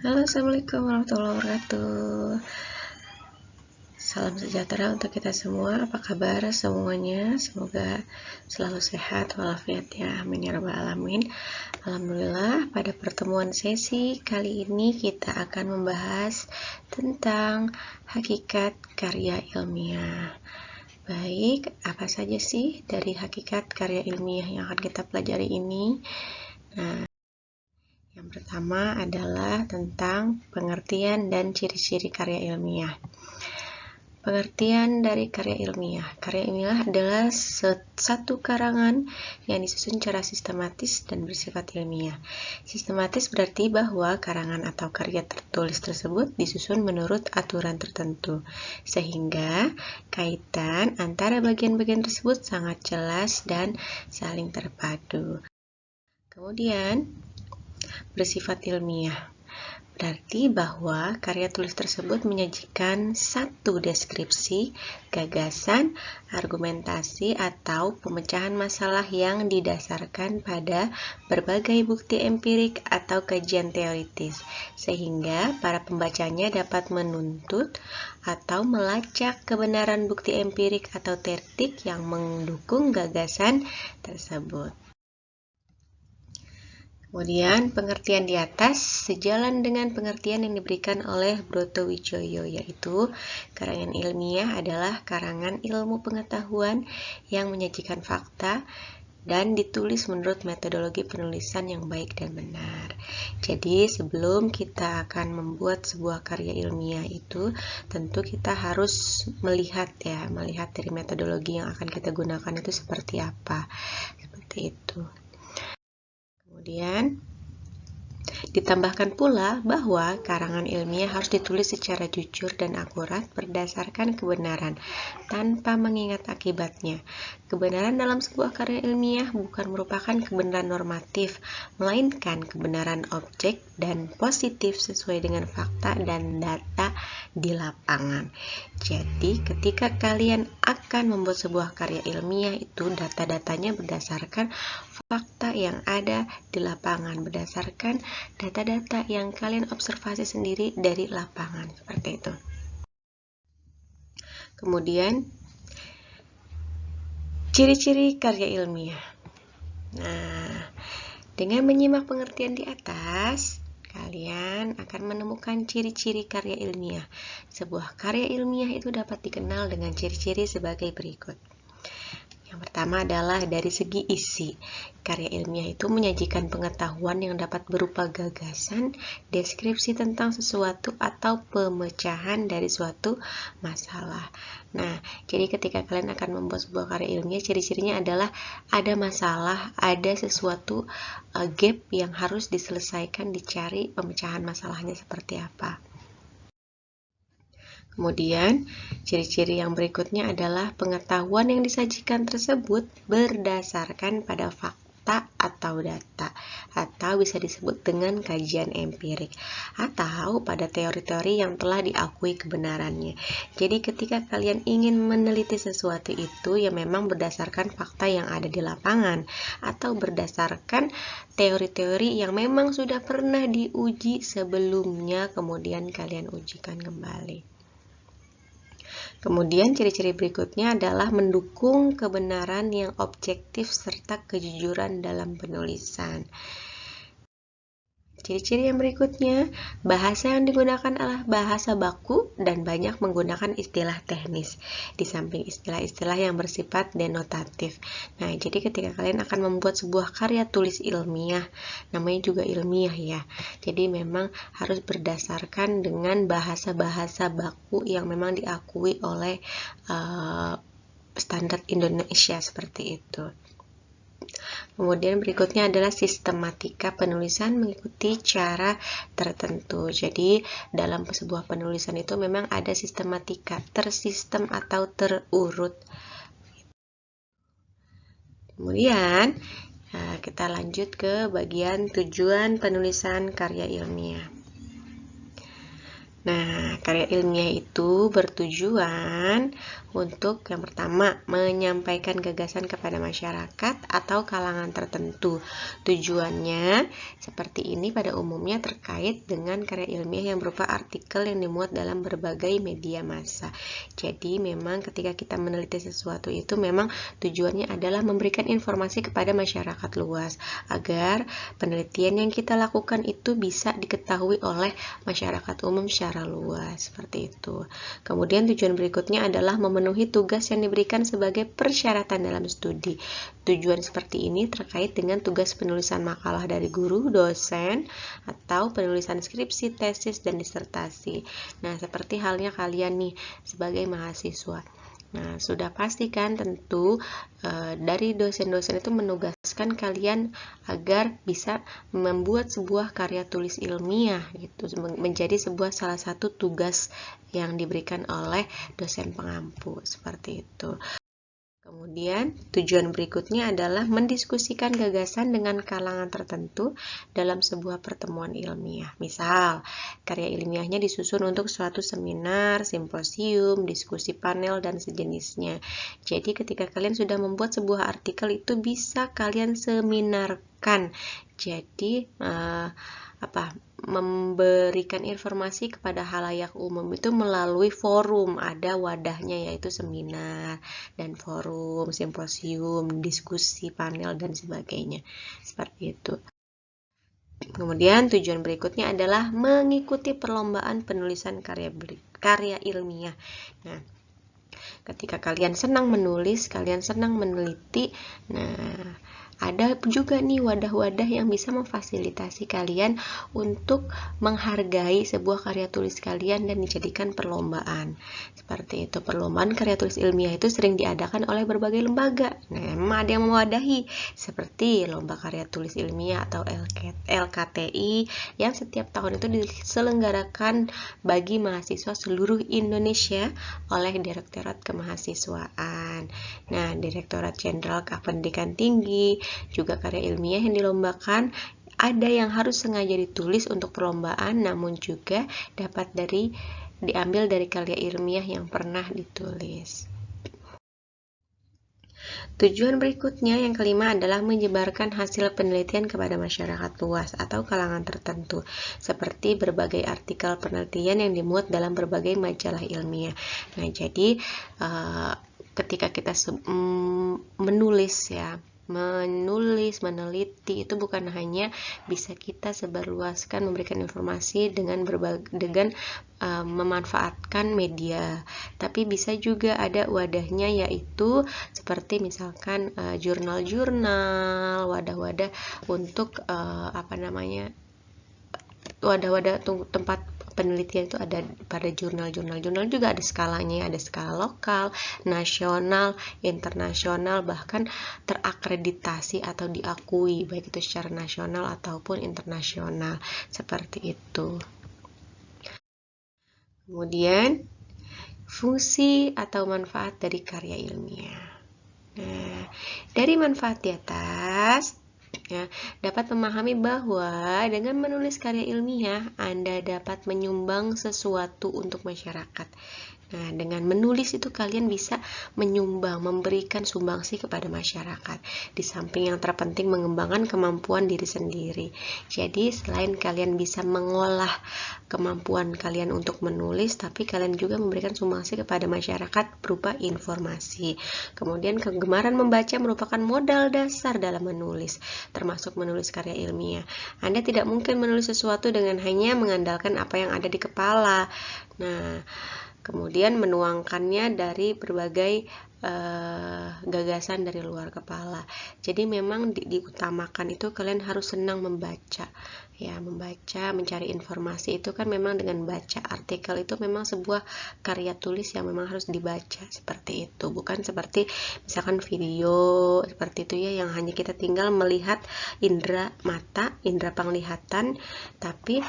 Halo, Assalamualaikum warahmatullahi wabarakatuh. Salam sejahtera untuk kita semua. Apa kabar semuanya? Semoga selalu sehat walafiat ya. Amin ya rabbal alamin. Alhamdulillah, pada pertemuan sesi kali ini kita akan membahas tentang hakikat karya ilmiah. Baik, apa saja sih dari hakikat karya ilmiah yang akan kita pelajari ini? Nah, yang pertama adalah tentang pengertian dan ciri-ciri karya ilmiah. Pengertian dari karya ilmiah. Karya ilmiah adalah satu karangan yang disusun secara sistematis dan bersifat ilmiah. Sistematis berarti bahwa karangan atau karya tertulis tersebut disusun menurut aturan tertentu, sehingga kaitan antara bagian-bagian tersebut sangat jelas dan saling terpadu. Kemudian, bersifat ilmiah berarti bahwa karya tulis tersebut menyajikan satu deskripsi, gagasan, argumentasi, atau pemecahan masalah yang didasarkan pada berbagai bukti empirik atau kajian teoritis, sehingga para pembacanya dapat menuntut atau melacak kebenaran bukti empirik atau teoretik yang mendukung gagasan tersebut. Kemudian, pengertian di atas sejalan dengan pengertian yang diberikan oleh Broto Wijoyo, yaitu karangan ilmiah adalah karangan ilmu pengetahuan yang menyajikan fakta dan ditulis menurut metodologi penulisan yang baik dan benar. Jadi, sebelum kita akan membuat sebuah karya ilmiah itu, tentu kita harus melihat dari metodologi yang akan kita gunakan itu seperti apa. Seperti itu. Kemudian, ditambahkan pula bahwa karangan ilmiah harus ditulis secara jujur dan akurat berdasarkan kebenaran, tanpa mengingat akibatnya. Kebenaran dalam sebuah karya ilmiah bukan merupakan kebenaran normatif, melainkan kebenaran objek dan positif sesuai dengan fakta dan data di lapangan. Jadi, ketika kalian akan membuat sebuah karya ilmiah itu data-datanya berdasarkan fakta yang ada di lapangan, berdasarkan data-data yang kalian observasi sendiri dari lapangan, seperti itu. Kemudian, ciri-ciri karya ilmiah. Nah, dengan menyimak pengertian di atas, kalian akan menemukan ciri-ciri karya ilmiah. Sebuah karya ilmiah itu dapat dikenal dengan ciri-ciri sebagai berikut. Yang pertama adalah dari segi isi. Karya ilmiah itu menyajikan pengetahuan yang dapat berupa gagasan, deskripsi tentang sesuatu, atau pemecahan dari suatu masalah. Nah, jadi ketika kalian akan membuat sebuah karya ilmiah, ciri-cirinya adalah ada masalah, ada sesuatu gap yang harus diselesaikan, dicari pemecahan masalahnya seperti apa. Kemudian, ciri-ciri yang berikutnya adalah pengetahuan yang disajikan tersebut berdasarkan pada fakta atau data, atau bisa disebut dengan kajian empirik, atau pada teori-teori yang telah diakui kebenarannya. Jadi ketika kalian ingin meneliti sesuatu itu, ya memang berdasarkan fakta yang ada di lapangan, atau berdasarkan teori-teori yang memang sudah pernah diuji sebelumnya, kemudian kalian ujikan kembali. Kemudian ciri-ciri berikutnya adalah mendukung kebenaran yang objektif serta kejujuran dalam penulisan. Ciri-ciri yang berikutnya, bahasa yang digunakan adalah bahasa baku dan banyak menggunakan istilah teknis, di samping istilah-istilah yang bersifat denotatif. Nah, jadi ketika kalian akan membuat sebuah karya tulis ilmiah, namanya juga ilmiah ya, jadi memang harus berdasarkan dengan bahasa-bahasa baku yang memang diakui oleh standar Indonesia seperti itu. Kemudian berikutnya adalah sistematika penulisan mengikuti cara tertentu. Jadi dalam sebuah penulisan itu memang ada sistematika, tersistem atau terurut. Kemudian kita lanjut ke bagian tujuan penulisan karya ilmiah. Nah, karya ilmiah itu bertujuan untuk yang pertama, menyampaikan gagasan kepada masyarakat atau kalangan tertentu. Tujuannya seperti ini pada umumnya terkait dengan karya ilmiah yang berupa artikel yang dimuat dalam berbagai media massa. Jadi memang ketika kita meneliti sesuatu itu memang tujuannya adalah memberikan informasi kepada masyarakat luas agar penelitian yang kita lakukan itu bisa diketahui oleh masyarakat umum secara luas, seperti itu. Kemudian tujuan berikutnya adalah memenuhi tugas yang diberikan sebagai persyaratan dalam studi. Tujuan seperti ini terkait dengan tugas penulisan makalah dari guru, dosen, atau penulisan skripsi, tesis, dan disertasi. Nah, seperti halnya kalian nih sebagai mahasiswa. Nah, sudah pasti kan tentu dari dosen-dosen itu menugaskan kalian agar bisa membuat sebuah karya tulis ilmiah gitu, menjadi sebuah salah satu tugas yang diberikan oleh dosen pengampu, seperti itu. Kemudian, tujuan berikutnya adalah mendiskusikan gagasan dengan kalangan tertentu dalam sebuah pertemuan ilmiah. Misal, karya ilmiahnya disusun untuk suatu seminar, simposium, diskusi panel, dan sejenisnya. Jadi, ketika kalian sudah membuat sebuah artikel, itu bisa kalian seminarkan. Jadi, memberikan informasi kepada halayak umum itu melalui forum, ada wadahnya yaitu seminar dan forum, simposium, diskusi, panel, dan sebagainya. Seperti itu. Kemudian tujuan berikutnya adalah mengikuti perlombaan penulisan karya ilmiah. Nah, ketika kalian senang menulis, kalian senang meneliti, nah ada juga nih wadah-wadah yang bisa memfasilitasi kalian untuk menghargai sebuah karya tulis kalian dan dijadikan perlombaan. Seperti itu, perlombaan karya tulis ilmiah itu sering diadakan oleh berbagai lembaga. Nah, memang ada yang mewadahi, seperti Lomba Karya Tulis Ilmiah atau LKTI yang setiap tahun itu diselenggarakan bagi mahasiswa seluruh Indonesia oleh Direktorat Kemahasiswaan. Nah, Direktorat Jenderal Pendidikan Tinggi, juga karya ilmiah yang dilombakan ada yang harus sengaja ditulis untuk perlombaan, namun juga dapat diambil dari karya ilmiah yang pernah ditulis. Tujuan berikutnya yang kelima adalah menyebarkan hasil penelitian kepada masyarakat luas atau kalangan tertentu, seperti berbagai artikel penelitian yang dimuat dalam berbagai majalah ilmiah. Nah, jadi ketika kita menulis, meneliti itu bukan hanya bisa kita sebarluaskan memberikan informasi dengan memanfaatkan media, tapi bisa juga ada wadahnya, yaitu seperti misalkan jurnal-jurnal, wadah-wadah untuk wadah-wadah tempat penelitian itu ada pada jurnal-jurnal juga ada skalanya, ada skala lokal, nasional, internasional, bahkan terakreditasi atau diakui baik itu secara nasional ataupun internasional, seperti itu. Kemudian fungsi atau manfaat dari karya ilmiah. Nah, dari manfaat di atas dapat memahami bahwa dengan menulis karya ilmiah, Anda dapat menyumbang sesuatu untuk masyarakat. Nah, dengan menulis itu kalian bisa menyumbang, memberikan sumbangsi kepada masyarakat. Di samping yang terpenting mengembangkan kemampuan diri sendiri. Jadi, selain kalian bisa mengolah kemampuan kalian untuk menulis, tapi kalian juga memberikan sumbangsi kepada masyarakat berupa informasi. Kemudian, kegemaran membaca merupakan modal dasar dalam menulis, termasuk menulis karya ilmiah. Anda tidak mungkin menulis sesuatu dengan hanya mengandalkan apa yang ada di kepala. Nah, kemudian menuangkannya dari berbagai gagasan dari luar kepala. Jadi memang diutamakan itu kalian harus senang membaca. Ya, membaca, mencari informasi itu kan memang dengan baca artikel itu memang sebuah karya tulis yang memang harus dibaca, seperti itu. Bukan seperti misalkan video seperti itu ya, yang hanya kita tinggal melihat indera mata, indera penglihatan, tapi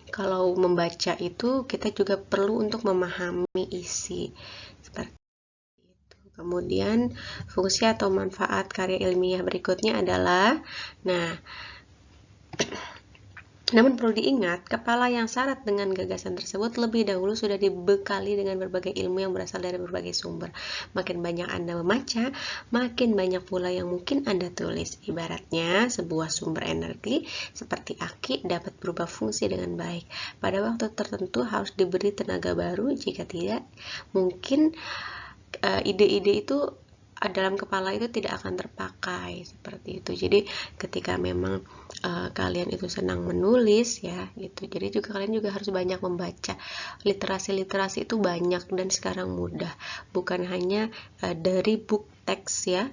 kalau membaca itu kita juga perlu untuk memahami isi, seperti itu. Kemudian fungsi atau manfaat karya ilmiah berikutnya adalah, Namun perlu diingat, kepala yang syarat dengan gagasan tersebut lebih dahulu sudah dibekali dengan berbagai ilmu yang berasal dari berbagai sumber. Makin banyak Anda membaca, makin banyak pula yang mungkin Anda tulis. Ibaratnya, sebuah sumber energi seperti aki dapat berubah fungsi dengan baik. Pada waktu tertentu harus diberi tenaga baru, jika tidak, mungkin ide-ide itu dalam kepala itu tidak akan terpakai seperti itu. Jadi ketika memang kalian itu senang menulis ya gitu, jadi juga kalian juga harus banyak membaca. Literasi itu banyak dan sekarang mudah, bukan hanya dari book teks ya,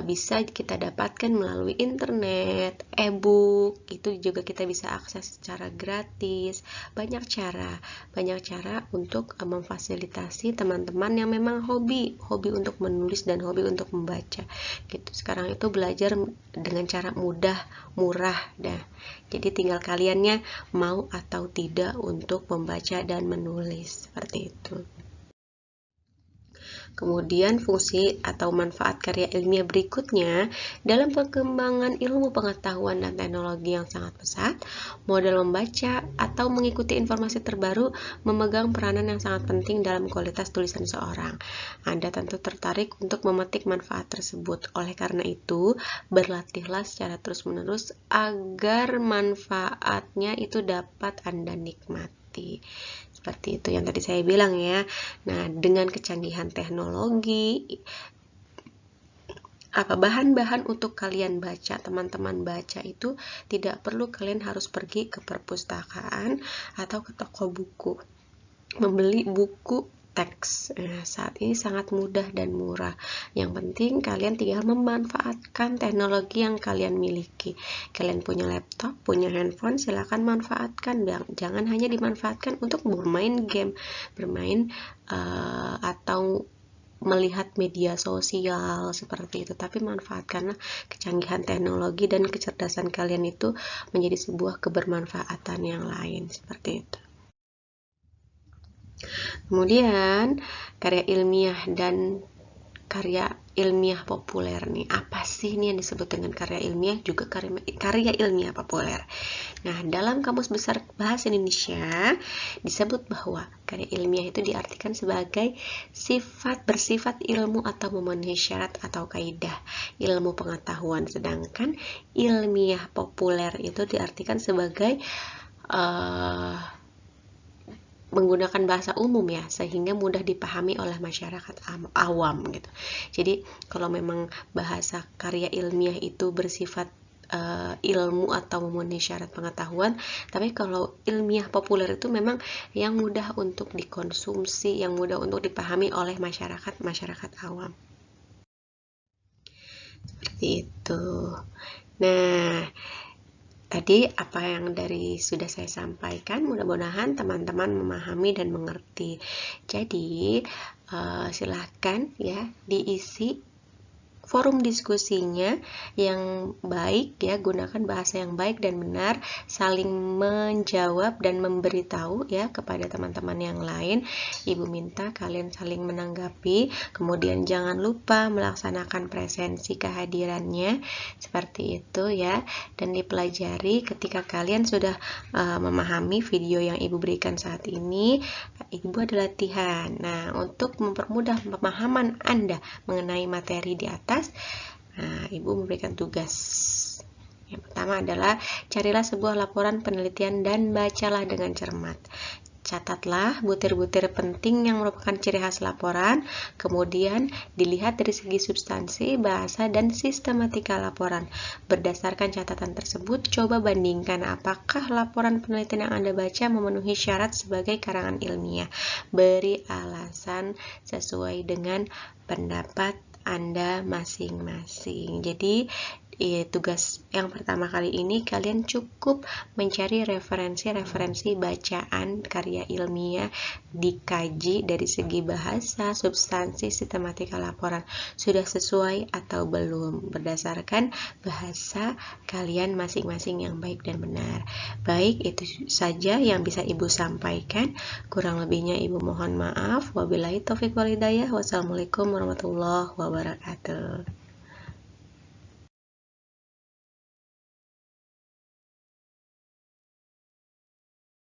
bisa kita dapatkan melalui internet, e-book itu juga kita bisa akses secara gratis. Banyak cara untuk memfasilitasi teman-teman yang memang hobi untuk menulis dan hobi untuk membaca gitu. Sekarang itu belajar dengan cara mudah, murah dah. Jadi tinggal kaliannya mau atau tidak untuk membaca dan menulis seperti itu. Kemudian fungsi atau manfaat karya ilmiah berikutnya dalam perkembangan ilmu pengetahuan dan teknologi yang sangat pesat, modal membaca atau mengikuti informasi terbaru memegang peranan yang sangat penting dalam kualitas tulisan seorang. Anda tentu tertarik untuk memetik manfaat tersebut. Oleh karena itu, berlatihlah secara terus-menerus agar manfaatnya itu dapat Anda nikmati. Seperti itu yang tadi saya bilang ya. Nah, dengan kecanggihan teknologi, bahan-bahan untuk kalian baca, teman-teman baca itu tidak perlu kalian harus pergi ke perpustakaan atau ke toko buku, membeli buku teks. Saat ini sangat mudah dan murah. Yang penting kalian tinggal memanfaatkan teknologi yang kalian miliki. Kalian punya laptop, punya handphone, silakan manfaatkan. Jangan hanya dimanfaatkan untuk bermain game, atau melihat media sosial seperti itu, tapi manfaatkanlah kecanggihan teknologi dan kecerdasan kalian itu menjadi sebuah kebermanfaatan yang lain seperti itu. Kemudian karya ilmiah dan karya ilmiah populer nih, apa sih ini yang disebut dengan karya ilmiah juga karya ilmiah populer? Nah, dalam Kamus Besar Bahasa Indonesia disebut bahwa karya ilmiah itu diartikan sebagai bersifat ilmu atau memenuhi syarat atau kaidah ilmu pengetahuan, sedangkan ilmiah populer itu diartikan sebagai menggunakan bahasa umum ya, sehingga mudah dipahami oleh masyarakat awam gitu. Jadi kalau memang bahasa karya ilmiah itu bersifat ilmu atau memenuhi syarat pengetahuan, tapi kalau ilmiah populer itu memang yang mudah untuk dikonsumsi, yang mudah untuk dipahami oleh masyarakat awam. Seperti itu. Nah, tadi apa yang sudah saya sampaikan, mudah-mudahan teman-teman memahami dan mengerti. Jadi silahkan ya diisi forum diskusinya yang baik ya, gunakan bahasa yang baik dan benar, saling menjawab dan memberitahu ya kepada teman-teman yang lain. Ibu minta kalian saling menanggapi, kemudian jangan lupa melaksanakan presensi kehadirannya seperti itu ya, dan dipelajari. Ketika kalian sudah memahami video yang Ibu berikan saat ini, Ibu ada latihan. Nah, untuk mempermudah pemahaman Anda mengenai materi di atas, Ibu memberikan tugas. Yang pertama adalah carilah sebuah laporan penelitian dan bacalah dengan cermat. Catatlah butir-butir penting yang merupakan ciri khas laporan, kemudian dilihat dari segi substansi, bahasa, dan sistematika laporan. Berdasarkan catatan tersebut, coba bandingkan apakah laporan penelitian yang Anda baca memenuhi syarat sebagai karangan ilmiah. Beri alasan sesuai dengan pendapat Anda masing-masing. Jadi tugas yang pertama kali ini kalian cukup mencari referensi bacaan karya ilmiah, dikaji dari segi bahasa, substansi, sistematika laporan sudah sesuai atau belum berdasarkan bahasa kalian masing-masing yang baik dan benar. Baik, itu saja yang bisa Ibu sampaikan, kurang lebihnya Ibu mohon maaf. Wabillahi taufiq wal hidayah. Wassalamualaikum warahmatullahi wabarakatuh.